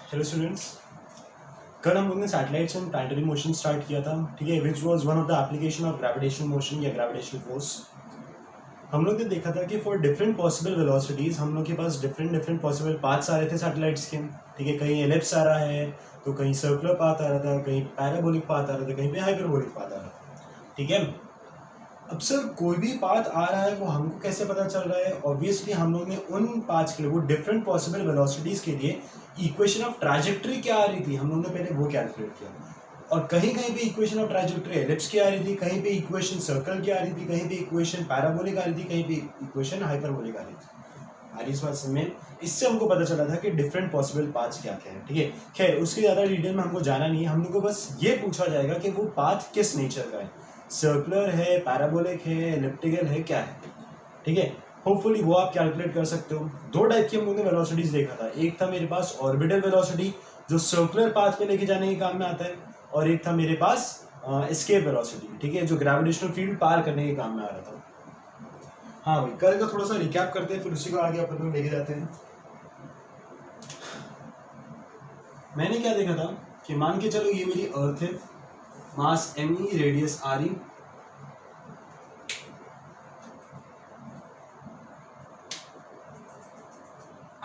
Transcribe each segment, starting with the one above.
Hello students, कल हम लोग ने satellites and planetary motion start किया था, ठीक है, which was one of the application of gravitational motion या ग्रेविटेशनल फोर्स। हम लोग ने देखा था कि फॉर डिफरेंट पॉसिबल वेलोसिटीज हम लोग के पास डिफरेंट पॉसिबल पाथ्स आ रहे थे सैटेलाइट्स के, ठीक है। कहीं एलिप्स आ रहा है, तो कहीं सर्कुलर पाथ आ रहा था, कहीं पैराबोलिक पाथ आ रहा था, कहीं पे हाइपरबोलिक पाथ आ रहा था, ठीक है। अब सर कोई भी पाथ आ रहा है वो हमको कैसे पता चल रहा है? ऑब्वियसली हम लोग ने उन पाथ्स के लिए, वो डिफरेंट पॉसिबल वेलोसिटीज के लिए इक्वेशन ऑफ ट्रैजेक्टरी क्या आ रही थी हम लोग ने पहले वो कैलकुलेट किया। और कहीं कहीं पे इक्वेशन ऑफ ट्रैजेक्टरी एलिप्स की आ रही थी, कहीं पे इक्वेशन सर्कल की आ रही थी, कहीं पे इक्वेशन पैराबोलिक आ रही थी, कहीं पे इक्वेशन हाइपरबोलिक आ रही थी। आ रही इस बात में इससे हमको पता चला था कि डिफरेंट पॉसिबल पाथ्स क्या क्या है, ठीक है। खैर उसकी ज़्यादा डिटेल में हमको जाना नहीं है, हम लोग को बस ये पूछा जाएगा कि वो पाथ किस नेचर का है, सर्कुलर है, पैराबोलिक है, एलिप्टिकल है, क्या है, ठीक है। होपफुली वो आप कैलकुलेट कर सकते हो। दो टाइप की हम लोगों ने वेलोसिटीज देखा था, एक था मेरे पास ऑर्बिटल वेलोसिटी जो सर्कुलर पाथ पे लेके जाने के काम में आता है, और एक था मेरे पास एस्केप वेलोसिटी, ठीक है, जो ग्रेविटेशनल फील्ड पार करने के काम में आ रहा था। हाँ भाई, कल का थोड़ा सा रिकैप करते हैं, फिर उसी को आगे अपन लोग लेके जाते हैं। मैंने क्या देखा था कि मान के चलो ये मेरी अर्थ है, mass ME, radius RE,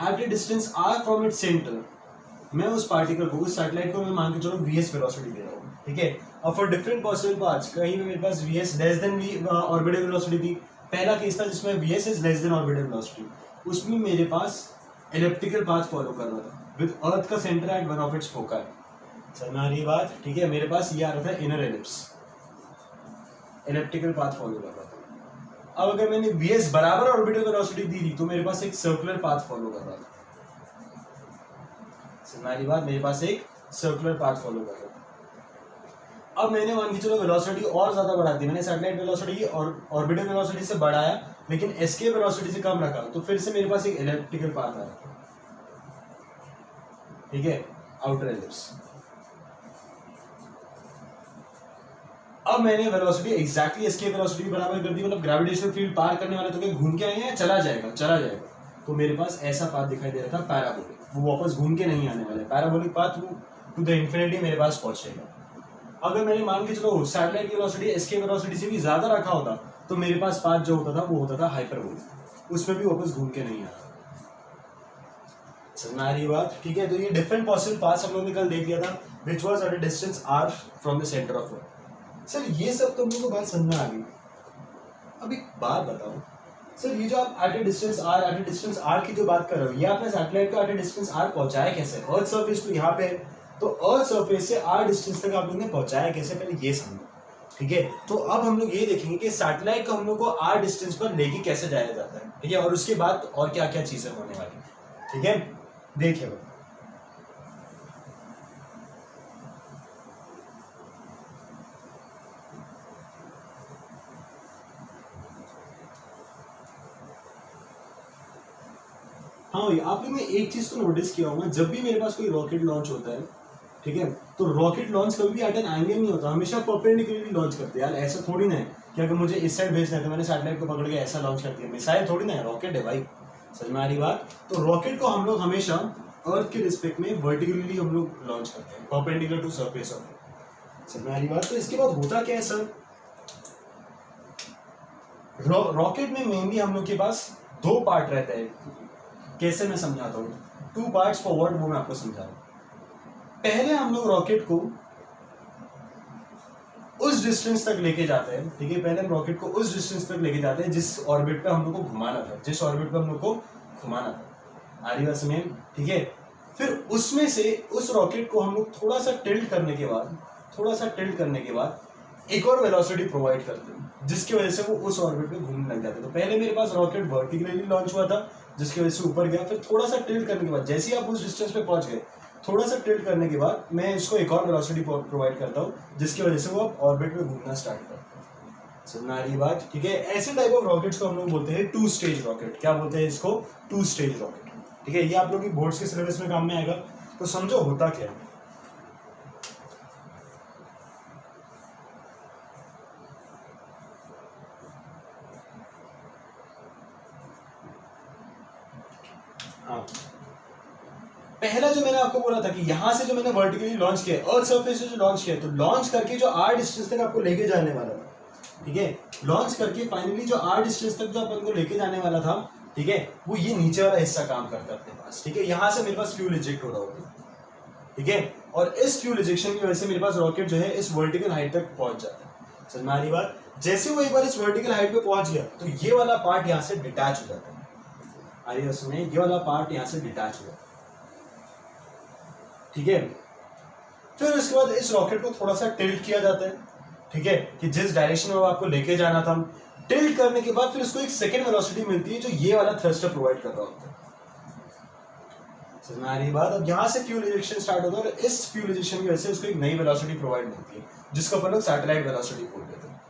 at a distance r from its centre मैं उस पार्टिकल को, उस सैटेलाइट को मैं मान के चलो VS वेलोसिटी दे रहा हूँ, ठीक है। और फॉर डिफरेंट पॉसिबल पाथ्स कहीं पे मेरे पास VS less than orbital velocity थी। पहला केस था जिसमें VS is less than orbital velocity, उसमें मेरे पास एलिप्टिकल पाथ फॉलो कर रहा था विद अर्थ का centre at one of its focus. समझ में आ रही है बात, ठीक है। मेरे पास ये आ रहा था inner ellipse, elliptical path follow कर रहा था। अब अगर मैंने VS बराबर ऑर्बिटल वेलोसिटी दी थी तो मेरे पास एक सर्कुलर पाथ फॉलो कर रहा था। हमारी बात, मेरे पास एक सर्कुलर पाथ फॉलो कर रहा था। अब मैंने मान के चलो वेलोसिटी और ज्यादा बढ़ा दी, मैंने सैटेलाइट वेलोसिटी और ऑर्बिटल वेलोसिटी से बढ़ाया लेकिन एस्केप वेलोसिटी से कम रखा, तो फिर से मेरे पास एक एलिप्टिकल पाथ आ रहा था, ठीक है, आउटर एलिप्स। अब मैंने वेलोसिटी एग्जैक्टली एस्केप वेलोसिटी बराबर कर दी, मतलब ग्रेविटेशनल फील्ड पार करने वाला तो क्या घूम के आएंगे या चला जाएगा, चला जाएगा। तो मेरे पास ऐसा पाथ दिखाई दे रहा था पैराबोलिक, वो वापस घूम के नहीं आने वाले, पैराबोलिक पाथ वो टू द इंफिनिटी मेरे पास पहुंचेगा। अगर मैंने मान के चलो सैटेलाइट की वेलोसिटी एस्केप वेलोसिटी से भी ज्यादा रखा होता तो मेरे पास पाथ जो होता था वो होता था हाइपरबोलिक, उसमें भी वापस घूम के नहीं आता। समझ में आ रही बात, ठीक है। तो ये डिफरेंट पॉसिबल पाथ्स हम लोगों ने कल देख लिया था, which was at a distance r from the centre of earth. Sir ये सब तुम लोगों को बात समझ में आ गई। अब एक बात बताओ सर, ये जो आप एट ए डिस्टेंस r की जो बात कर रहे हो, ये आपने सैटेलाइट को एट ए डिस्टेंस r पहुंचाया कैसे? अर्थ सरफेस तो यहाँ पे है, तो अर्थ सरफेस से r डिस्टेंस तक आप लोगों ने पहुंचाया कैसे, पहले ये समझो, ठीक है। तो अब हम लोग ये देखेंगे कि सैटेलाइट को हम लोग को r डिस्टेंस पर लेके कैसे जाया जाता है, ठीक है, और उसके बाद और क्या क्या चीजें होने वाली, ठीक है। देखिए हाँ भाई, आप लोग ने एक चीज तो नोटिस किया होगा, जब भी मेरे पास कोई रॉकेट लॉन्च होता है, ठीक है, तो रॉकेट लॉन्च कभी भी एट एन एंगल नहीं होता, हमेशा परपेंडिकुलरली लॉन्च करते हैं यार। ऐसा थोड़ी ना है कि अगर मुझे इस साइड भेजना है तो मैंने सैटेलाइट को पकड़ के ऐसा लॉन्च कर दिया, मिसाइल थोड़ी ना है, रॉकेट है भाई। समझ में आ रही बात। तो रॉकेट को हम लोग हमेशा अर्थ के रिस्पेक्ट में वर्टिकली हम लोग लॉन्च करते हैं, परपेंडिकुलर टू सरफेस ऑफ। समझ में आ रही बात। तो इसके बाद होता क्या है सर, रॉकेट में मेनली हम लोग के पास दो पार्ट रहता है। कैसे मैं समझाता हूँ, टू पार्ट्स फॉरवर्ड, वो मैं आपको समझा रहा हूँ। पहले हम लोग रॉकेट को उस डिस्टेंस तक लेके जाते हैं, ठीक है, पहले हम रॉकेट को उस डिस्टेंस तक लेके जाते हैं जिस ऑर्बिट पे हम लोग को घुमाना था, जिस ऑर्बिट पे हम लोग को घुमाना था। आ रही बात समझ, ठीक है। फिर उसमें से उस रॉकेट को हम लोग थोड़ा सा टिल्ट करने के बाद एक और वेलोसिटी प्रोवाइड करते हैं जिसकी वजह से वो उस ऑर्बिट पे घूमने लग जाते हैं। तो पहले मेरे पास रॉकेट वर्टिकली लॉन्च हुआ था जिसकी वजह से ऊपर गया, फिर थोड़ा सा टिल्ट करने के बाद जैसे ही आप उस डिस्टेंस पे पहुंच गए, थोड़ा सा टिल्ट करने के बाद मैं इसको एक और वेलोसिटी प्रोवाइड करता हूँ जिसकी वजह से वो अब ऑर्बिट में घूमना स्टार्ट करता है। समझ आ रही बात, ठीक है। ऐसे टाइप ऑफ रॉकेट्स को हम लोग बोलते हैं टू स्टेज रॉकेट। क्या बोलते हैं इसको? टू स्टेज रॉकेट, ठीक है। ये आप लोग की बोर्ड्स के सिलेबस में काम में आएगा, तो समझो होता क्या है। हाँ, पहला जो मैंने आपको बोला था कि यहां से जो मैंने वर्टिकली लॉन्च किया, अर्थ सरफेस से जो लॉन्च किया, तो लॉन्च करके जो आर डिस्टेंस तक आपको लेके जाने वाला था, ठीक है, लॉन्च करके फाइनली जो आर डिस्टेंस तक जो अपन को लेके जाने वाला था, ठीक है, वो ये नीचे वाला हिस्सा काम करता है अपने पास, ठीक है, यहां से मेरे पास फ्यूल इजेक्ट हो रहा होगा, ठीक है, और इस फ्यूल इजेक्शन की वजह से मेरे पास रॉकेट जो है इस वर्टिकल हाइट तक पहुंच जाता है। समझ में आ रही बात? जैसे वो एक बार इस वर्टिकल हाइट पे पहुंच गया तो ये वाला पार्ट यहां से डिटैच हो जाता है, आ रही है उसमें, ये वाला पार्ट यहां से डिटैच हो जाता है, ठीक है। फिर उसके बाद इस रॉकेट को थोड़ा सा टिल्ट किया जाता है, ठीक है, कि जिस डायरेक्शन में आपको लेके जाना था, टिल्ट करने के बाद फिर उसको एक सेकेंड वेलोसिटी मिलती है जो ये वाला थ्रस्टर प्रोवाइड कर रहा होता है। समझ में आ रही बात? अब यहां से फ्यूल इंजेक्शन स्टार्ट होता है और इस फ्यूल इंजेक्शन की वजह से उसको एक नई वेलोसिटी प्रोवाइड मिलती है जिसको अपन लोग सैटेलाइट वेलोसिटी बोल देते हैं।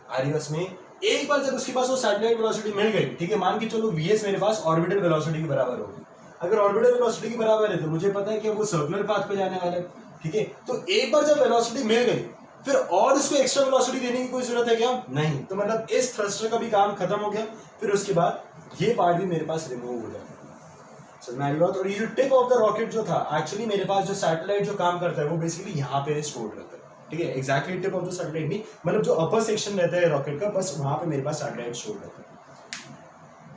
आ रही है उसमें? एक बार जब उसके पास वो सैटेलाइट वेलोसिटी मिल गई, ठीक है, मान के चलो वीएस मेरे पास ऑर्बिटल वेलोसिटी के बराबर होगी। अगर ऑर्बिटल वेलोसिटी के बराबर है तो मुझे पता है कि वो सर्कुलर पाथ पे जाने वाला है, ठीक है। तो एक बार जब वेलोसिटी मिल गई फिर और उसको एक्स्ट्रा वेलोसिटी देने की कोई जरूरत है क्या? नहीं। तो मतलब इस थ्रस्टर का भी काम खत्म हो गया। फिर उसके बाद ये पार्ट भी मेरे पास रिमूव हो गया। समझ में आ रही बात? और ये जो टिप ऑफ द रॉकेट जो था, एक्चुअली मेरे पास जो सैटेलाइट जो काम करता है वो बेसिकली यहाँ पे स्टोर रहता है, ठीक है। Exactly tip of the satellite नहीं, मतलब जो अपर सेक्शन रहता है रॉकेट का, बस वहां पे मेरे पास सैटेलाइट स्टोर रहता है।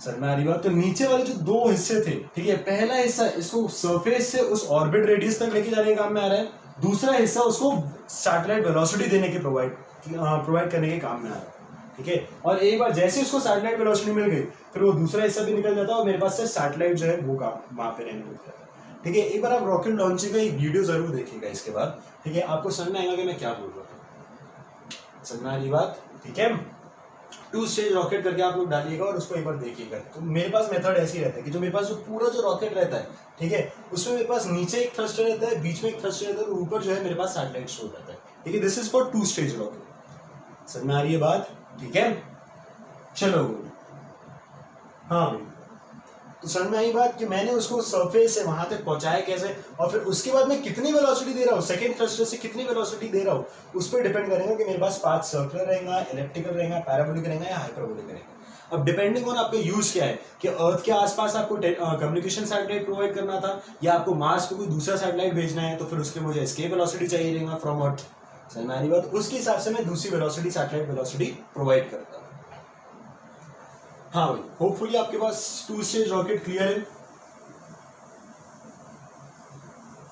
समझ में आ रही बात? तो नीचे वाले जो दो हिस्से थे, ठीक है, पहला हिस्सा इसको सरफेस से उस ऑर्बिट रेडियस तक लेके जाने के काम में आ रहा है, दूसरा हिस्सा उसको सैटेलाइट वेलोसिटी देने के प्रोवाइड करने के काम में आ रहा है, ठीक है। और एक बार जैसे उसको सैटेलाइट वेलोसिटी मिल गई फिर वो दूसरा हिस्सा भी निकल जाता है और मेरे पास से सैटेलाइट जो है वो काम वहां पे रहने लगता है, ठीक है। एक बार आप रॉकेट लॉन्चिंग का एक वीडियो जरूर देखिएगा इसके बाद, ठीक है, आपको समझ में आएगा कि मैं क्या बोल रहा हूँ। समझ में आ रही बात? ठीक है। 2 स्टेज रॉकेट करके आप लोग डालिएगा और उसको एक बार देखिएगा। तो मेरे पास मेथड ऐसे ही रहता है कि जो मेरे पास जो पूरा जो रॉकेट रहता है, ठीक है, उसमें मेरे पास नीचे एक थ्रस्टर रहता है, बीच में एक थ्रस्टर रहता है और ऊपर जो है मेरे पास सैटेलाइट स्टोर रहता है, ठीक है। This is for 2 stage rocket. समझ में आ रही है बात? ठीक है, चलो। हाँ भाई, तो समझ में आई बात कि मैंने उसको सरफेस से वहां तक पहुंचाया कैसे, और फिर उसके बाद मैं कितनी वेलोसिटी दे रहा हूँ, सेकंड थ्रस्टर से कितनी वेलोसिटी दे रहा हूँ, उस पर डिपेंड करेगा कि मेरे पास पाथ सर्कुलर रहेगा, इलेप्टिकल रहेगा, पैराबोलिक रहेगा या हाइपरबोलिक रहेगा। अब डिपेंडिंग ऑन आपका यूज क्या है, कि अर्थ के आसपास आपको कम्युनिकेशन सैटेलाइट प्रोवाइड करना था या आपको मार्स पे कोई दूसरा सैटेलाइट भेजना है, तो फिर उसके लिए मुझे एस्केप वेलोसिटी चाहिए रहेगा फ्रॉम अर्थ। समझ में आ रही बात? उसके हिसाब से मैं दूसरी वेलोसिटी, सैटेलाइट वेलोसिटी प्रोवाइड करता हूँ। हाँ भाई, होपफुली आपके पास 2 स्टेज रॉकेट क्लियर है।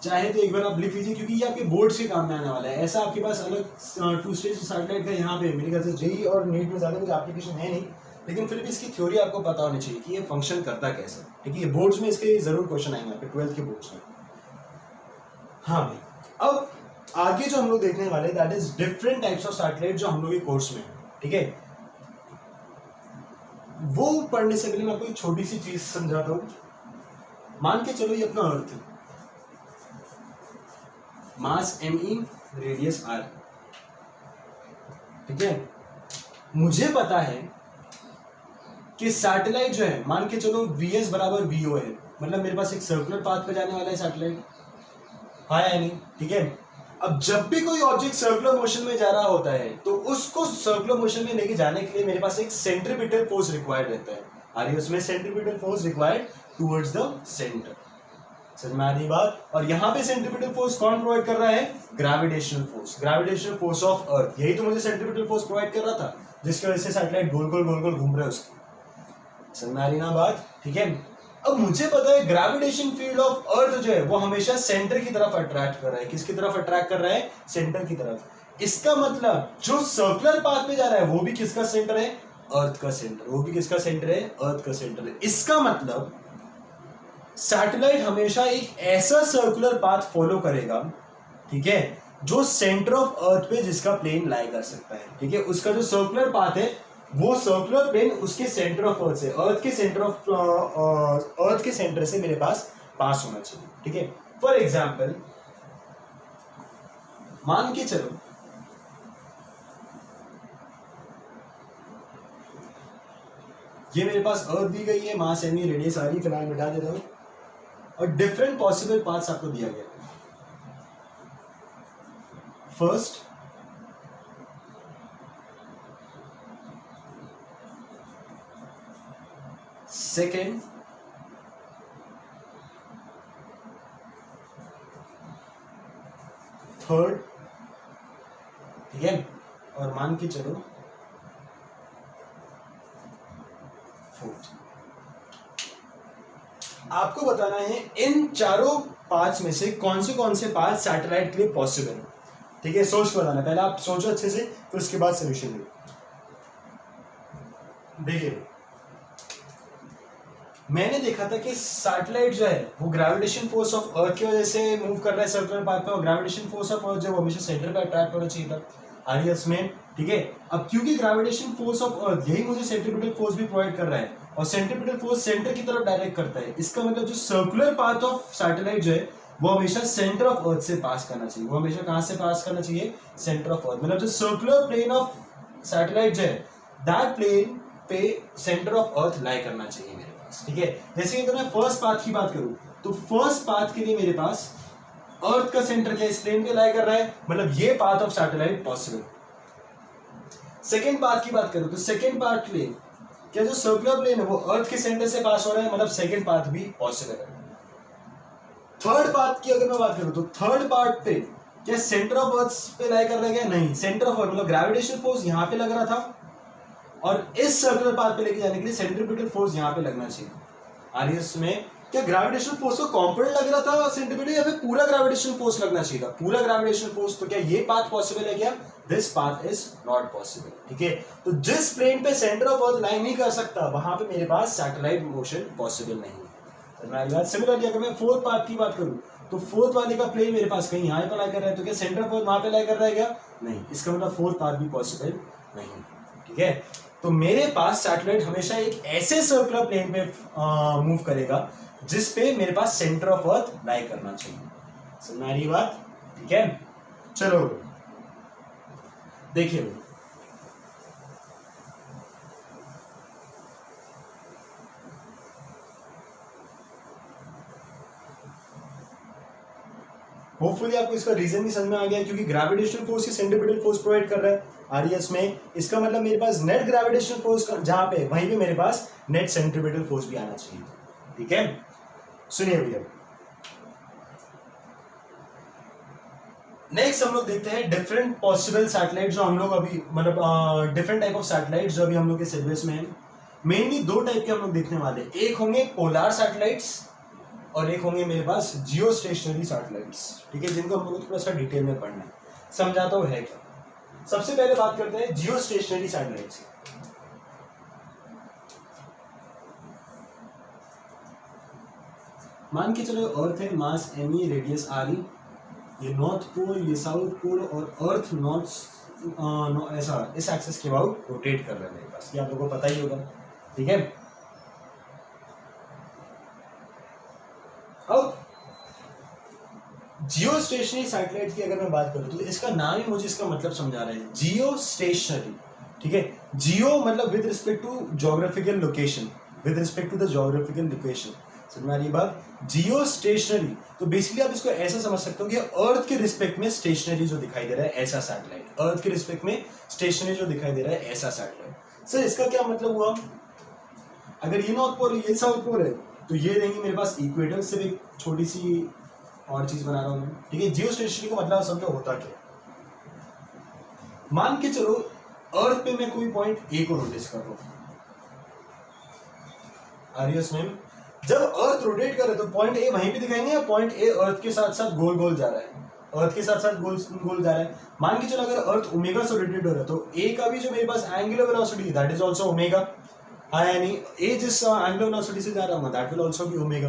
चाहे तो एक बार आप लिख लीजिए क्योंकि ये आपके बोर्ड्स के काम में आने वाला है। ऐसा आपके पास अलग 2 स्टेज सैटेलाइट का यहाँ पे मेरे ख्याल से जेई और नीट में ज्यादा कुछ एप्लीकेशन है नहीं, लेकिन फिर भी इसकी थ्योरी आपको पता होनी चाहिए कि ये फंक्शन करता कैसे, ठीक है। ये बोर्ड्स में इसके जरूर क्वेश्चन आएंगे आपके 12th के बोर्ड्स में। हाँ भाई, अब आगे जो हम लोग देखने वाले that is different types of satellite जो हम लोग के कोर्स में, ठीक है। वो पढ़ने से पहले मैं आपको एक छोटी सी चीज समझाता हूं। मान के चलो ये अपना अर्थ है, मास ME, रेडियस R, ठीक है। मुझे पता है कि सैटेलाइट जो है, मान के चलो VS बराबर VO है, मतलब मेरे पास एक सर्कुलर पाथ पे जाने वाला है सैटेलाइट, हाँ या नहीं? ठीक है। अब जब भी कोई ऑब्जेक्ट सर्कुलर मोशन में जा रहा होता है तो उसको सर्कुलर मोशन में लेके जाने के लिए मेरे पास एक सेंट्रीपिटल फोर्स रिक्वायर्ड रहता है। आ रही है उसमें? Centripetal force required towards the centre. समझ में आ रही बात? और यहाँ पे सेंट्रीपिटल फोर्स कौन प्रोवाइड कर रहा है? Gravitational force, gravitational force of earth. यही तो मुझे सेंट्रीपिटल फोर्स प्रोवाइड कर रहा था जिसकी वजह से सैटेलाइट गोल गोल घूम रहा है उसकी। समझ में आ रही ना बात? ठीक है। अब मुझे पता है ग्रेविटेशन फील्ड ऑफ अर्थ जो है वो हमेशा सेंटर की तरफ अट्रैक्ट कर रहा है। किसकी तरफ अट्रैक्ट कर रहा है? सेंटर की तरफ। इसका मतलब जो सर्कुलर पाथ पे जा रहा है वो भी किसका सेंटर है? अर्थ का सेंटर। वो भी किसका सेंटर है? अर्थ का सेंटर है। इसका मतलब सैटेलाइट हमेशा एक ऐसा सर्कुलर पाथ फॉलो करेगा, ठीक है, जो सेंटर ऑफ अर्थ पे जिसका प्लेन लाई कर सकता है, ठीक है। उसका जो सर्कुलर पाथ है वो सर्कुलर प्लेन उसके सेंटर ऑफ अर्थ से, अर्थ के सेंटर से मेरे पास होना चाहिए, ठीक है। फॉर एग्जाम्पल मान के चलो ये मेरे पास अर्थ दी गई है, मास ME, रेडियस RE, फिलहाल मिटा देता हूं, और डिफरेंट पॉसिबल पाथ्स आपको दिया गया। फर्स्ट, सेकेंड, थर्ड, ठीक है, और मान के चलो फोर्थ। आपको बताना है इन चारों पाथ्स में से कौन से पाथ सैटेलाइट के लिए पॉसिबल है, ठीक है। सोच के बताना, पहले आप सोचो अच्छे से, फिर उसके बाद सोल्यूशन दो। देखिए, मैंने देखा था कि सैटेलाइट जो है वो ग्रेविटेशन फोर्स ऑफ अर्थ की वजह से मूव कर रहा है सर्कुलर पाथ पे, और ग्रेविटेशन फोर्स ऑफ अर्थ जो हमेशा सेंटर पे अट्रैक्ट होना चाहिए था आरियस में, ठीक है। अब क्योंकि ग्रेविटेशन फोर्स ऑफ अर्थ यही मुझे सेंट्रीपिटल फोर्स भी प्रोवाइड कर रहा है, और सेंट्रीपिटल फोर्स सेंटर की तरफ डायरेक्ट करता है, इसका मतलब जो सर्कुलर पाथ ऑफ सैटेलाइट जो है वो हमेशा सेंटर ऑफ अर्थ से पास करना चाहिए। वो हमेशा कहां से पास करना चाहिए? सेंटर ऑफ अर्थ। मतलब जो सर्कुलर प्लेन ऑफ सैटेलाइट जो है दैट प्लेन पे सेंटर ऑफ अर्थ लाई करना चाहिए मेरे पास, ठीक है। जैसे कि अगर मैं फर्स्ट पाथ की बात करूं तो फर्स्ट पाथ के लिए मेरे पास अर्थ का सेंटर क्या इस प्लेन पे लाई कर रहा है, मतलब ये path of satellite possible. Second path की बात करूं तो सेकेंड पाथ के लिए क्या जो सर्कुलर प्लेन है वो अर्थ के सेंटर से पास हो रहा है, मतलब सेकेंड पाथ भी पॉसिबल है। थर्ड पाथ की अगर मैं बात करूं तो थर्ड पार्ट पे क्या सेंटर ऑफ अर्थ पे लाई कर रहा है क्या? नहीं, सेंटर ऑफ अर्थ मतलब ग्रेविटेशन फोर्स यहां पे लग रहा था, और इस सर्कुलर पाथ पे लेके जाने के लिए सेंट्रीपिटल फोर्स यहां पे लगना चाहिए। आरियस में क्या ग्रेविटेशन फोर्स का कंपोनेंट लग रहा था सेंट्रीपिटल, या फिर पूरा ग्रेविटेशन फोर्स लगना चाहिए था? पूरा ग्रेविटेशन फोर्स। तो क्या ये पाथ पॉसिबल है क्या? This path is not possible, ठीक है। तो जिस प्लेन पे सेंटर ऑफ अर्थ लाई नहीं कर सकता वहां पे मेरे पास सैटेलाइट मोशन पॉसिबल नहीं है। सिमिलरली अगर मैं फोर्थ पाथ की बात करूं तो फोर्थ वाले का प्लेन मेरे पास कहीं यहाँ पे लाई कर रहा है, तो क्या सेंटर ऑफ अर्थ वहां पे लाई कर रहा है क्या? नहीं, इसका मतलब फोर्थ पाथ भी पॉसिबल नहीं, ठीक है। तो मेरे पास सैटेलाइट हमेशा एक ऐसे सर्कुलर प्लेन पे मूव करेगा जिस पे मेरे पास सेंटर ऑफ अर्थ लाई करना चाहिए। समझ आ रही है बात? ठीक है, चलो देखिए, होपफुली आपको इसका रीजन भी समझ में आ गया, क्योंकि ग्रेविटेशनल फोर्स ही सेंट्रीपिटल फोर्स प्रोवाइड कर रहा है आरईएस में। इसका मतलब मेरे पास नेट ग्रेविटेशनल फोर्स जहां पे वहीं पे मेरे पास नेट सेंट्रीपिटल फोर्स भी आना चाहिए, ठीक है। सुनिए भैया, नेक्स्ट हम लोग देखते हैं डिफरेंट पॉसिबल सैटेलाइट जो हम लोग अभी मतलब डिफरेंट टाइप ऑफ सैटेलाइट जो अभी हम लोग के सिलेबस में है। मेनली दो टाइप के हम लोग देखने वाले, एक होंगे पोलर सैटेलाइट्स और एक होंगे मेरे पास जियो स्टेशनरी सैटेलाइट्स, ठीक है, जिनको हम लोग को थोड़ा सा डिटेल में पढ़ना है। समझाता हूँ है क्या। सबसे पहले बात करते हैं जियो स्टेशनरी सैटेलाइट्स। मान के चलो अर्थ है, मास एमई, रेडियस आर, ये नॉर्थ पोल, ये साउथ पोल, और अर्थ नॉर्थ ऐसा इस एक्सिस के अबाउट रोटेट कर रहा है मेरे पास, ये आप लोगों को पता ही होगा, ठीक है। अब जियो स्टेशनरी सैटेलाइट की अगर मैं बात करूं तो इसका नाम ही मुझे इसका मतलब समझा रहा है, जियो स्टेशनरी, ठीक है। जियो मतलब with respect to geographical location, with respect to the geographical location, समझ में आ रही है बात। जियो स्टेशनरी, तो बेसिकली आप इसको ऐसा समझ सकते हो कि अर्थ के रिस्पेक्ट में स्टेशनरी जो दिखाई दे रहा है ऐसा सैटेलाइट, अर्थ के रिस्पेक्ट में स्टेशनरी जो दिखाई दे रहा है ऐसा सैटेलाइट। सर इसका क्या मतलब हुआ? अगर ये नॉर्थ पोल ये साउथ पोल है तो ये रहेंगी मेरे पास इक्वेटर। से एक छोटी सी और चीज बना रहा हूं मैं, ठीक है। जियो स्टेशनरी को मतलब समझो होता क्या, मान के चलो अर्थ पे मैं कोई पॉइंट ए को नोटिस कर रहा हूं, आरियस में जब अर्थ रोटेट कर रहा है तो पॉइंट ए वहीं पे दिखाएंगे, या पॉइंट ए अर्थ के साथ साथ गोल गोल जा रहा है, अर्थ के साथ साथ गोल गोल जा रहा है। मान के चलो अगर अर्थ ओमेगा से रोटेट हो रहा है तो ए का भी जो मेरे पास angular velocity that is also omega, यानी ए जिस एंगुलर वेलोसिटी से जा रहा हूं that will also be omega,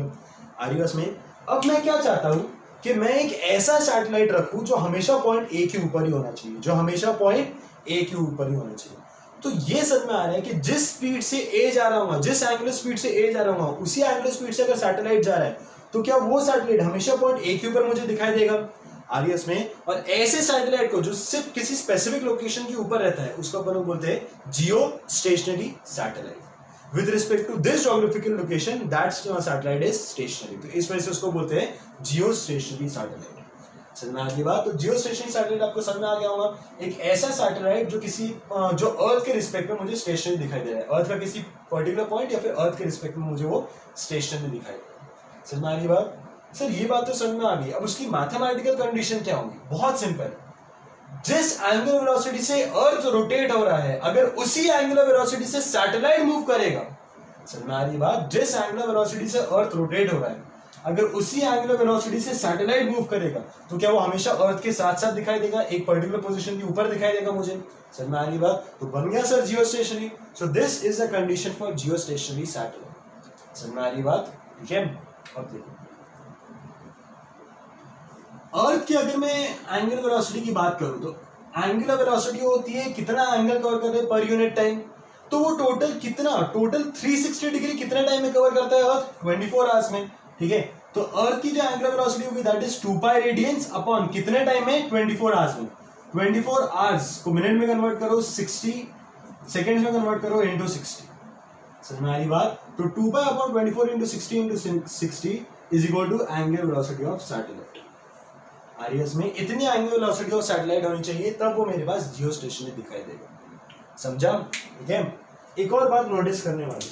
आरियस में। अब मैं क्या चाहता हूं कि मैं एक ऐसा सैटेलाइट रखूं जो हमेशा पॉइंट ए के ऊपर ही होना चाहिए, जो हमेशा पॉइंट ए के ऊपर ही होना चाहिए। तो ये समझ में आ रहा है कि जिस स्पीड से ए जा रहा हूँ, जिस एंगुलर स्पीड से ए जा रहा हूँ, उसी एंगुलर स्पीड से अगर सैटेलाइट जा रहा है तो क्या वो सैटेलाइट हमेशा पॉइंट ए के ऊपर मुझे दिखाई देगा आरईएस में। और ऐसे सैटेलाइट को जो सिर्फ किसी स्पेसिफिक लोकेशन के ऊपर रहता है उसको अपन लोग बोलते हैं geo stationary satellite. With respect to this geographical location that satellite is stationary, तो इस वजह से उसको बोलते हैं जियो स्टेशनरी सैटेलाइट। समझ में आ गई बात? तो जियो स्टेशनरी सैटेलाइट आपको समझ में आ गया होगा, एक ऐसा सैटेलाइट जो किसी जो अर्थ के रिस्पेक्ट में मुझे स्टेशनरी दिखाई दे रहा है, अर्थ का किसी पर्टिकुलर पॉइंट या फिर अर्थ के रिस्पेक्ट में मुझे वो स्टेशनरी दिखाई दे रहा है। समझ में आ रही बात? सर ये बात तो समझ में आ गई, अब उसकी मैथमेटिकल कंडीशन क्या होगी? बहुत सिंपल, जिस एंगुलर वेलोसिटी से अर्थ रोटेट हो रहा है अगर उसी एंगुलर वेलोसिटी से सैटेलाइट मूव करेगा, समझ में आ रही बात? जिस एंगुलर वेलोसिटी से अर्थ रोटेट हो रहा है अगर उसी एंगुलर वेलोसिटी से सैटेलाइट मूव करेगा तो क्या वो हमेशा अर्थ के साथ साथ दिखाई देगा, एक पर्टिकुलर पोजीशन के ऊपर दिखाई देगा मुझे? समझ में आ रही बात? तो बन गया sir geostationary. So this is the condition for geostationary satellite. समझ में आ रही बात? ठीक है, अब देखो अर्थ की अगर मैं एंगुलर वेलोसिटी की बात करूं तो एंगुलर वेलोसिटी होती है कितना एंगल कवर कर रहे हैं पर यूनिट टाइम, तो वो टोटल कितना, टोटल 360 डिग्री कितना टाइम में कवर करता है अर्थ? 24 आवर्स में। ठीक है, तो अर्थ की जो एंगुलर वेलोसिटी होगी that is 2 pi radiance upon कितने टाइम में? 24 आवर्स में। 24 आवर्स को मिनट में कन्वर्ट करो, 60 सेकंड्स में कन्वर्ट करो इनटू 60। समझ में आ रही बात? तो 2 pi upon 24 into 60 into 60 is equal to angular velocity of satellite. आरियस में इतनी एंगुलर वेलोसिटी ऑफ सैटेलाइट होनी चाहिए तब वो मेरे पास जियोस्टेशनरी दिखाई देगा। समझा? ठीक है, एक और बात नोटिस करने वाली,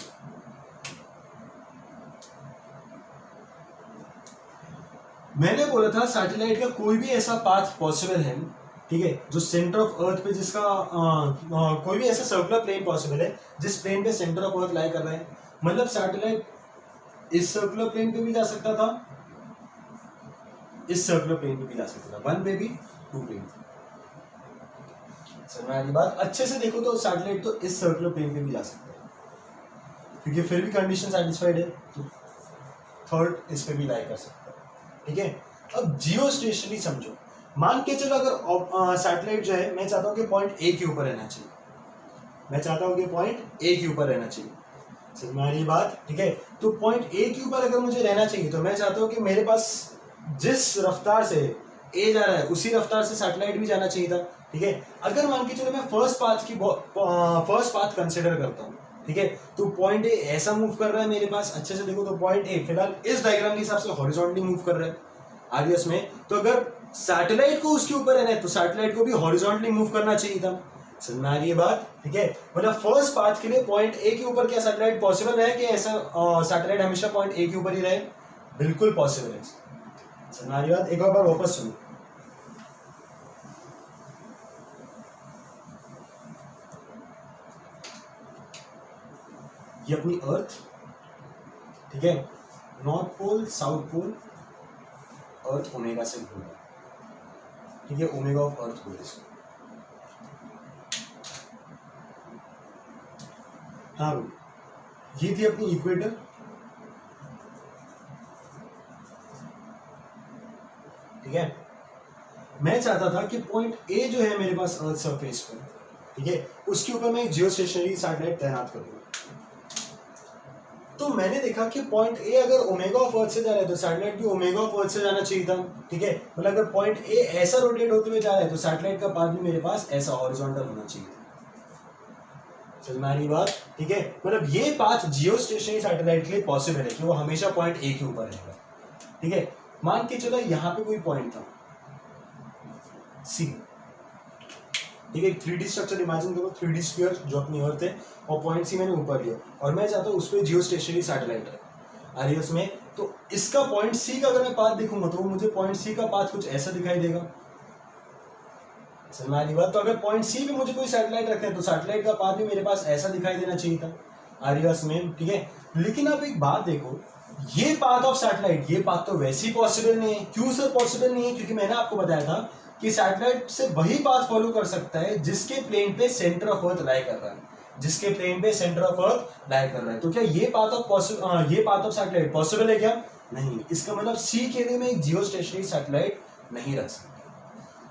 मैंने बोला था सैटेलाइट का कोई भी ऐसा पाथ पॉसिबल है, ठीक है, जो सेंटर ऑफ अर्थ पे जिसका कोई भी ऐसा सर्कुलर प्लेन पॉसिबल है जिस प्लेन पे सेंटर ऑफ अर्थ लाई कर रहा है, मतलब सैटेलाइट इस सर्कुलर प्लेन पे भी जा सकता था, इस सर्कुलर प्लेन पे भी जा सकता था, 1 पे भी 2 पे भी। समझ में आ रही बात? अच्छे से देखो तो सैटेलाइट तो इस सर्कुलर प्लेन पे भी जा सकता है क्योंकि फिर भी कंडीशन सेटिस्फाइड है, तो थर्ड इस पे भी लाई कर सकता है। ठीक है, अब जियोस्टेशनरी समझो, मान के चलो अगर सैटेलाइट जो है मैं चाहता हूँ कि पॉइंट ए के ऊपर रहना चाहिए, मैं चाहता हूँ कि पॉइंट ए के ऊपर रहना चाहिए। समझ में आ रही बात? ठीक है, तो पॉइंट ए के ऊपर अगर मुझे रहना चाहिए तो मैं चाहता हूँ कि मेरे पास जिस रफ्तार से ए जा रहा है उसी रफ्तार से सैटेलाइट भी जाना चाहिए था। ठीक है, अगर मान के चलो मैं फर्स्ट पाथ कंसिडर करता हूँ, ठीक है, तो पॉइंट ए ऐसा मूव कर रहा है मेरे पास, अच्छे से देखो तो पॉइंट ए फिलहाल इस डायग्राम के हिसाब से हॉरिजॉन्टली मूव कर रहा है आरियस में, तो अगर सैटेलाइट को उसके ऊपर रहना है तो सैटेलाइट को भी हॉरिजॉन्टली मूव करना चाहिए था। समझ में आ रही है बात? ठीक है, मतलब फर्स्ट पाथ के लिए पॉइंट ए के ऊपर क्या सैटेलाइट पॉसिबल है कि ऐसा सैटेलाइट हमेशा पॉइंट ए के ऊपर ही रहे? बिल्कुल पॉसिबल है। समझ में आ रही बात? एक और बार वापस सुनो, ये अपनी अर्थ, ठीक है, नॉर्थ पोल साउथ पोल, अर्थ ओमेगा से घूम रहा है, ठीक है, ओमेगा ऑफ अर्थ बोले इसको। हाँ, ये थी अपनी इक्वेटर, ठीक है, मैं चाहता था कि पॉइंट ए जो है मेरे पास अर्थ सरफेस पर, ठीक है, उसके ऊपर मैं एक जियोस्टेशनरी सैटेलाइट तैनात करूंगा। तो मैंने देखा कि पॉइंट ए अगर ओमेगा ऑफ अर्थ से जा रहा है तो सैटेलाइट भी ओमेगा ऑफ अर्थ से जाना चाहिए था। ठीक है, मतलब अगर पॉइंट ए ऐसा रोटेट होते हुए जा रहा है तो सैटेलाइट का पाथ भी मेरे पास ऐसा हॉरिजॉन्टल होना चाहिए। समझ में आ रही बात? ठीक है, मतलब ये पाथ जियोस्टेशनरी सैटेलाइट के लिए पॉसिबल है कि वो हमेशा पॉइंट ए के ऊपर रहेगा। ठीक है, मान के चलो यहाँ पे कोई पॉइंट था सी, ठीक है, 3D स्ट्रक्चर इमेजिन करो, 3D स्फीयर जो अपनी अर्थ है और पॉइंट सी मैंने ऊपर लिया और मैं चाहता हूँ उस पर जियोस्टेशनरी सैटेलाइट है आरियस में, तो इसका पॉइंट सी का अगर मैं पाथ देखूंगा तो मुझे पॉइंट सी का पाथ कुछ ऐसा दिखाई देगा। समझ में आ रही बात? तो अगर पॉइंट सी पे मुझे कोई सैटेलाइट रखते हैं तो सैटेलाइट का पाथ भी मेरे पास ऐसा दिखाई देना चाहिए था आरियस में। ठीक है, लेकिन आप एक बात देखो, ये पाथ ऑफ सैटेलाइट, ये पाथ तो वैसे ही पॉसिबल नहीं है। क्यों सर पॉसिबल नहीं है? क्योंकि मैंने आपको बताया था कि सैटेलाइट से वही पाथ फॉलो कर सकता है जिसके प्लेन पे सेंटर ऑफ अर्थ लाई कर रहा है, जिसके प्लेन पे सेंटर ऑफ अर्थ लाई कर रहा है। तो क्या ये पाथ ऑफ सैटेलाइट पॉसिबल है क्या? नहीं। इसका मतलब सी के लिए मैं एक जियोस्टेशनरी सैटेलाइट नहीं रख सकता।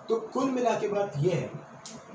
तो कुल मिला के बात ये है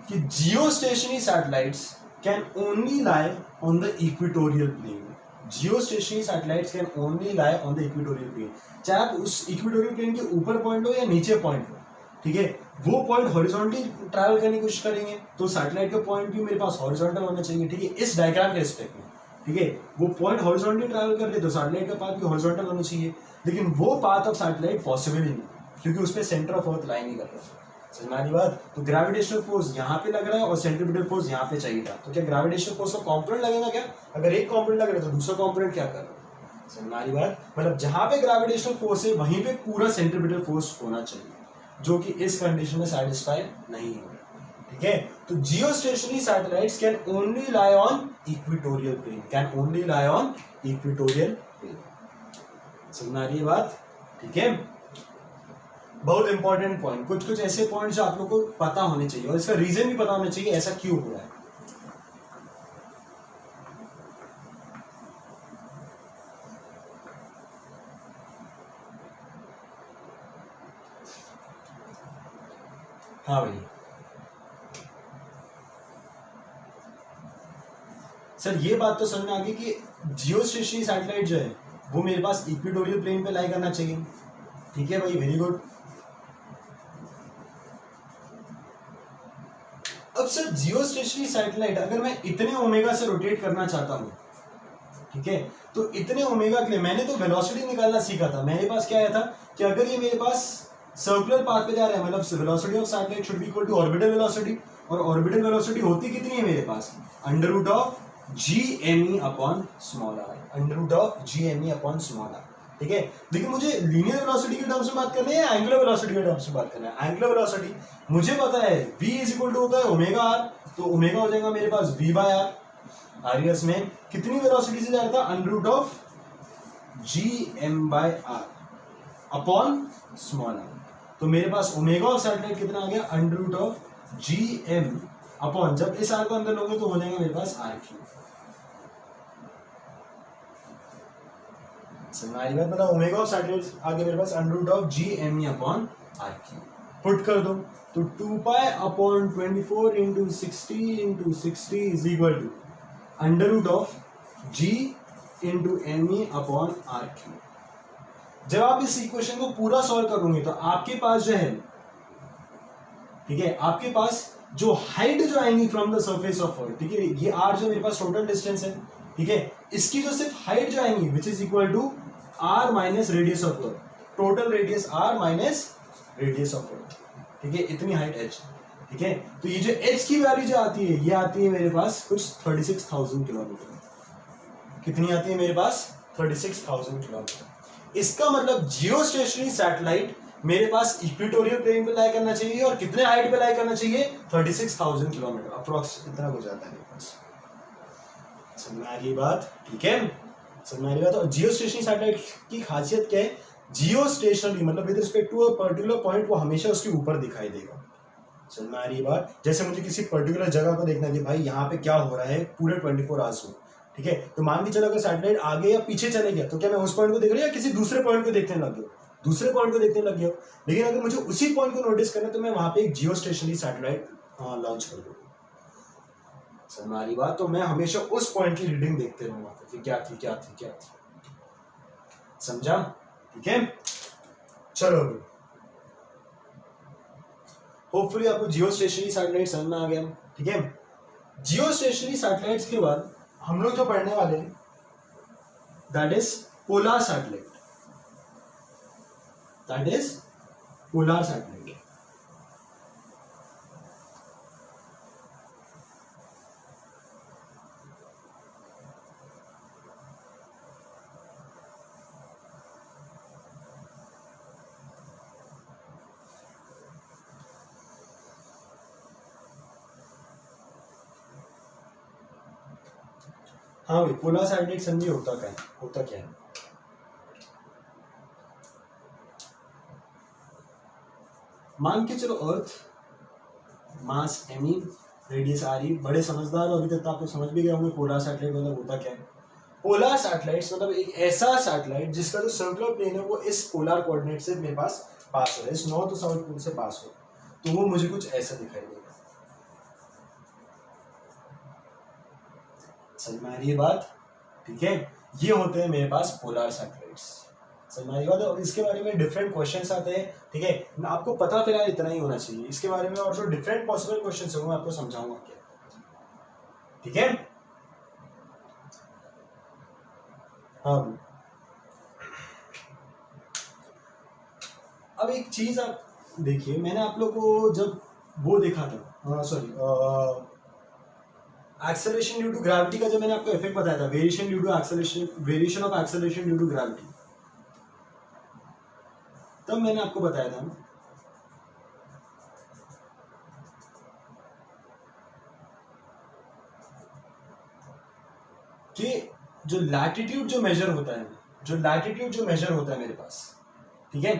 कि geostationary satellites can only lie on the equatorial plane. Geostationary satellites can only lie on the equatorial plane, चाहे आप उस इक्वेटोरियल प्लेन के ऊपर पॉइंट हो या नीचे पॉइंट हो। ठीक है, वो पॉइंट हॉरिजॉन्टली ट्रैवल करने की कोशिश करेंगे तो सैटेलाइट का पॉइंट भी मेरे पास हॉरिजॉन्टल होना चाहिए। ठीक है, इस डायग्राम के रिस्पेक्ट में, ठीक है, वो पॉइंट हॉरिजॉन्टली ट्रैवल कर रहे तो सैटेलाइट का पाथ भी हॉरिजॉन्टल होना चाहिए, लेकिन वो पाथ ऑफ सैटेलाइट पॉसिबल ही नहीं क्योंकि उस पर सेंटर ऑफ अर्थ लाई नहीं कर रहा। समझ में आ रही बात? तो ग्रेविटेशनल फोर्स यहाँ पे लग रहा है और सेंट्रीपिटल फोर्स यहाँ पे चाहिए था, तो क्या ग्रेविटेशनल फोर्स का कॉम्पोनेंट लगेगा क्या? अगर एक कॉम्पोनेंट लग रहा है तो दूसरा कॉम्पोनेंट क्या कर रहा है? समझ आ रही बात? मतलब जहां पे ग्रेविटेशनल फोर्स है वहीं पे पूरा सेंट्रीपिटल फोर्स होना चाहिए, जो कि इस कंडीशन में सेटिस्फाई नहीं हो रहा। ठीक है, तो geostationary satellites can only lie on equatorial plane, can only lie on equatorial plane. समझ आ रही है बात? ठीक है, बहुत इंपॉर्टेंट पॉइंट, कुछ कुछ ऐसे पॉइंट्स जो आप लोग को पता होने चाहिए और इसका रीजन भी पता होना चाहिए ऐसा क्यों हुआ है। हाँ भाई सर, ये बात तो समझ में आ गई कि जियोस्टेशनरी सैटेलाइट जो है वो मेरे पास इक्वेटोरियल प्लेन पे लाई करना चाहिए। ठीक है भाई, वेरी गुड। अब सर जियोस्टेशनरी सैटेलाइट अगर मैं इतने ओमेगा से रोटेट करना चाहता हूँ, ठीक है, तो इतने ओमेगा के लिए मैंने तो वेलोसिटी निकालना सीखा था। मेरे पास क्या आया था कि अगर ये मेरे पास सर्कुलर पाथ पे जा रहा है, मतलब velocity of satellite should be equal to orbital velocity, और ऑर्बिटल वेलोसिटी होती कितनी है मेरे पास, under root of GME upon small R, under root of GME upon small R. ठीक है, लेकिन मुझे लीनियर वेलोसिटी के टर्म्स में बात करनी है या एंगुलर वेलोसिटी के टर्म्स में बात करना है? एंगुलर वेलोसिटी मुझे पता है v इज इक्वल टू होता है ओमेगा आर, तो ओमेगा हो जाएगा मेरे पास v बाय आर। आरियस में कितनी वेलोसिटी से जा रहा था, under root of GM by R upon small R, तो मेरे पास ओमेगा ऑफ सैटेलाइट कितना आ गया, under root of GM upon, जब इस आर को अंदर लोगे तो हो जाएगा मेरे पास आर क्यूब। समझाई बात? मतलब ओमेगा ऑफ सैटेलाइट आगे मेरे पास under root of GME upon R cube. Put कर दो तो 2 pi upon 24 into 60 is equal to under root of G into ME upon R cube. जब आप इस इक्वेशन को पूरा सॉल्व करोगे तो आपके पास जो है, ठीक है, आपके पास जो हाइट जो आएंगी from the surface of earth, ठीक है, ये आर जो मेरे पास टोटल डिस्टेंस है, ठीक है, इसकी जो सिर्फ हाइट जो आएंगी which is equal to R minus radius of earth, total radius R minus radius of earth, ठीक है, इतनी हाइट h। ठीक है, तो ये जो h की वैल्यू जो आती है ये आती है मेरे पास कुछ 36,000 किलोमीटर। कितनी आती है मेरे पास, 36,000 किलोमीटर। इसका मतलब जियोस्टेशनरी सैटेलाइट मेरे पास इक्वेटोरियल प्लेन पे लाई करना चाहिए, और कितने हाइट पे लाई करना चाहिए, 36,000 किलोमीटर अप्रोक्स, इतना हो जाता है मेरे पास। समझ में आ गई बात? ठीक है, समझ में आ रही बात? और जियोस्टेशनरी सैटेलाइट की खासियत क्या है, जियोस्टेशनरी मतलब with respect to a particular point वो हमेशा उसके ऊपर दिखाई देगा। समझ में आ रही बात? जैसे मुझे किसी पर्टिकुलर जगह को देखना है कि भाई यहाँ पे क्या हो रहा है पूरे 24 आवर्स में, ठीक है, तो मान के चलो अगर सैटेलाइट आगे या पीछे चले गया तो क्या मैं उस पॉइंट को देख रहा हूँ या किसी दूसरे पॉइंट को देखने लग गया, दूसरे पॉइंट को देखने लग गया। लेकिन अगर मुझे उसी पॉइंट को नोटिस करना है तो मैं वहां पे एक जियोस्टेशनरी सैटेलाइट लॉन्च कर दूंगा। समझ में आ रही बात? तो मैं हमेशा उस पॉइंट की रीडिंग देखते रहूंगा कि क्या थी क्या थी क्या थी। समझा? ठीक है, चलो होपफुली आपको जियोस्टेशनरी सैटेलाइट समझ में आ गया। ठीक है, जियोस्टेशनरी सैटेलाइट्स के बाद हम लोग जो पढ़ने वाले हैं that is polar satellite, that is polar satellite. हाँ भाई, पोलर सैटेलाइट समझिए होता क्या है, होता क्या है। मान के चलो अर्थ मास एमी रेडियस आ रही, बड़े समझदार हो, अभी तक तो आपको समझ भी गए होंगे पोलर सैटेलाइट मतलब होता क्या है। पोलर सैटेलाइट मतलब एक ऐसा सैटेलाइट जिसका जो सर्कुलर प्लेन है वो इस पोलर कोऑर्डिनेट से मेरे पास पास हो रहा है, इस नॉर्थ साउथ पोल से पास हो, तो वो मुझे कुछ ऐसा दिखाई देगा। समझ में आ रही है बात? ठीक है, ये होते हैं मेरे पास पोलर सैटेलाइट्स। समझ में आ रही बात? और इसके बारे में डिफरेंट क्वेश्चंस आते हैं। ठीक है, आपको पता फिलहाल इतना ही होना चाहिए, इसके बारे में और जो डिफरेंट पॉसिबल क्वेश्चंस होंगे मैं आपको समझाऊंगा क्या। ठीक है, हाँ, अब एक चीज आप देखिए, मैंने आप लोग को जब वो देखा था, sorry acceleration due to gravity का जो मैंने आपको इफेक्ट बताया था, variation due to acceleration, variation of acceleration due to gravity, तब मैंने आपको बताया था कि जो लैटिट्यूड जो मेजर होता है, जो लैटिट्यूड जो मेजर होता है मेरे पास, ठीक है,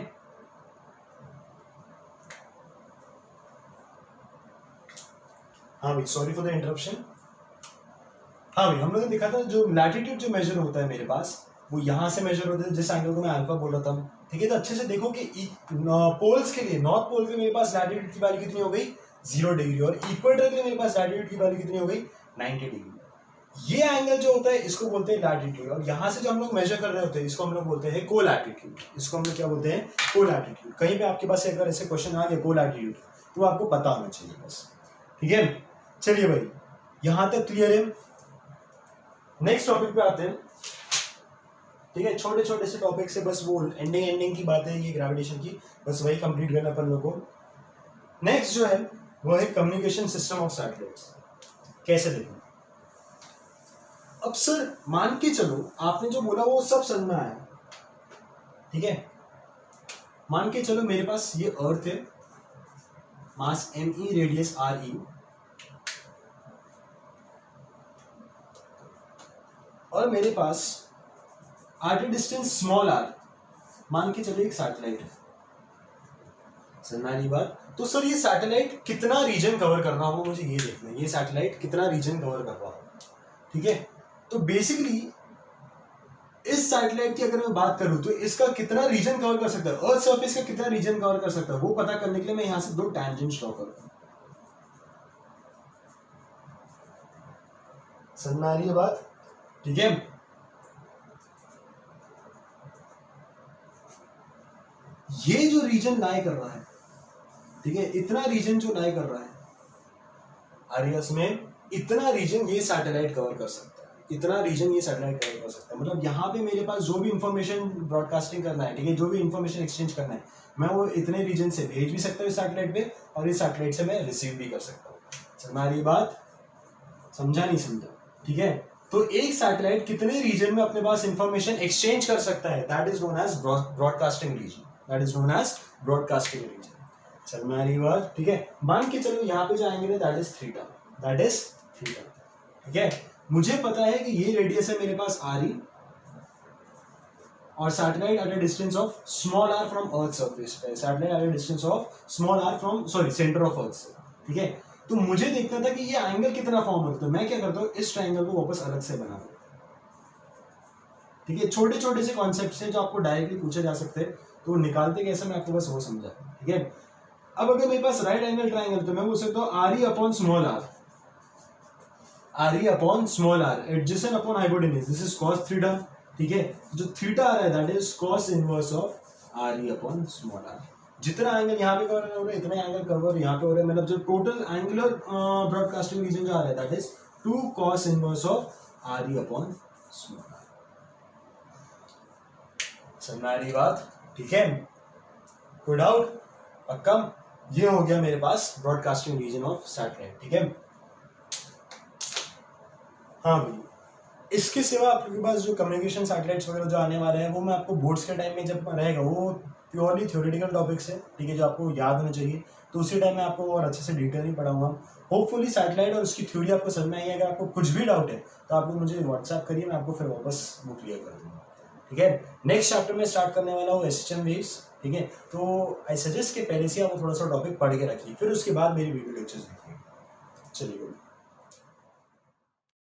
हाँ भाई सॉरी फॉर द इंटरप्शन, हाँ भाई हम लोगों ने देखा था जो लैटिट्यूड जो मेजर होता है मेरे पास वो यहां से मेजर होता है, जिस एंगल को मैं अल्फा बोल रहा था, ठीक है। तो अच्छे से देखो कि पोल्स के लिए, नॉर्थ पोल के मेरे पास लैटिट्यूड की वैल्यू कितनी हो गई 0 डिग्री, और इक्वेटर के लिए मेरे पास लैटिट्यूड की वैल्यू कितनी हो गई 90 डिग्री। ये एंगल जो होता है इसको बोलते हैं लैटिट्यूड, और यहां से जो हम लोग मेजर कर रहे होते हैं इसको हम लोग बोलते हैं को लैटिट्यूड, इसको हम लोग क्या बोलते हैं को लैटिट्यूड। कहीं पे आपके पास अगर ऐसे क्वेश्चन आ गया को लैटिट्यूड तो आपको पता होना चाहिए बस, ठीक है। चलिए भाई यहां तक क्लियर है। नेक्स्ट टॉपिक पे आते हैं, ठीक है। छोटे छोटे से टॉपिक से बस वो एंडिंग की बात है ये ग्रेविटेशन की, बस वही कंप्लीट करना अपन लोगों को। नेक्स्ट जो है वो है कम्युनिकेशन सिस्टम ऑफ सैटेलाइट्स। कैसे देखो, अब सर मान के चलो आपने जो बोला वो सब समझ में आया, ठीक है। मान के चलो मेरे पास ये अर्थ है, मास me, रेडियस re, और मेरे पास आर डिस्टेंस स्मॉल r, मान के चलो एक सैटेलाइट है, समझ बात। तो सर ये सैटेलाइट कितना रीजन कवर कर रहा होगा मुझे ये देखना है, ये सैटेलाइट कितना रीजन कवर कर रहा होगा, ठीक है। तो बेसिकली इस सैटेलाइट की अगर मैं बात करूं तो इसका कितना रीजन कवर कर सकता है, अर्थ सरफेस का कितना रीजन कवर कर सकता है, वो पता करने के लिए मैं यहां से 2 टैंजेंट ड्रॉ करूंगा। समझ आ रही है बात, ठीक है। ये जो रीजन लाई कर रहा है, ठीक है, इतना रीजन जो लाई कर रहा है आरियस में, इतना रीजन ये सैटेलाइट कवर कर सकता है, इतना रीजन ये सैटेलाइट कवर कर सकता है। मतलब यहाँ पे मेरे पास जो भी इंफॉर्मेशन ब्रॉडकास्टिंग करना है, ठीक है, जो भी इंफॉर्मेशन एक्सचेंज करना है, मैं वो इतने रीजन से भेज भी सकता हूँ इस सैटेलाइट पे, और इस सैटेलाइट से मैं रिसीव भी कर सकता हूँ। हमारी बात समझा नहीं समझा, ठीक है। तो एक सैटेलाइट कितने रीजन में अपने पास इंफॉर्मेशन एक्सचेंज कर सकता है, that is known as broadcasting region, that is known as broadcasting region. चल मेरी बात, ठीक है। मान के चलो यहाँ पे जो एंगल है that is theta, that is theta, ठीक है। मुझे पता है कि ये रेडियस है मेरे पास RE, और satellite at a distance of small r from earth surface पे, satellite at a distance of small r from centre of earth से, ठीक है। तो मुझे देखना था कि ये एंगल कितना फॉर्म होता है, मैं क्या करता हूँ इस ट्रायंगल को वापस अलग से बना दूँ, ठीक है। छोटे छोटे से कॉन्सेप्ट से जो आपको डायरेक्टली पूछे जा सकते हैं, तो निकालते कैसे मैं आपको बस वो समझा, ठीक है। अब अगर मेरे पास राइट एंगल ट्रायंगल, तो मैं बोल सकता हूँ RE upon small r, RE upon small r, adjacent upon hypotenuse, this is cos theta, ठीक है। जो थीटा आ रहा है that is cos inverse of RE upon small r। जितना एंगल यहाँ पे कवर हो रहा है इतना एंगल कवर यहाँ पे हो रहा है, मतलब जो टोटल एंगुलर ब्रॉडकास्टिंग रीजन जो आ रहा है that is 2 cos inverse of RE upon small r। समझ आ रही बात, ठीक है। कोई डाउट? पक्का? ये हो गया मेरे पास ब्रॉडकास्टिंग रीजन ऑफ सैटेलाइट, ठीक है। हाँ भाई, इसके सिवा आपके पास जो कम्युनिकेशन सैटेलाइट्स वगैरह जो आने वाले हैं वो मैं आपको बोर्ड्स के टाइम में जब रहेगा, वो प्योरली थ्योरेटिकल टॉपिक्स है, ठीक है, जो आपको याद होना चाहिए, तो उसी टाइम में आपको और अच्छे से डिटेल नहीं पढ़ाऊंगा। होपफुली सैटेलाइट और उसकी थ्योरी आपको समझ में आई है। अगर आपको कुछ भी डाउट है तो आप लोग मुझे व्हाट्सएप करिए, मैं आपको फिर वापस वो क्लियर कर दूंगा, ठीक है। नेक्स्ट चैप्टर में स्टार्ट करने वाला हूँ SHM वेव्स, ठीक है। तो आई सजेस्ट कि पहले से आप थोड़ा सा टॉपिक पढ़ के रखिए, फिर उसके बाद मेरी वीडियो लेक्चर्स देखिए। चलिए।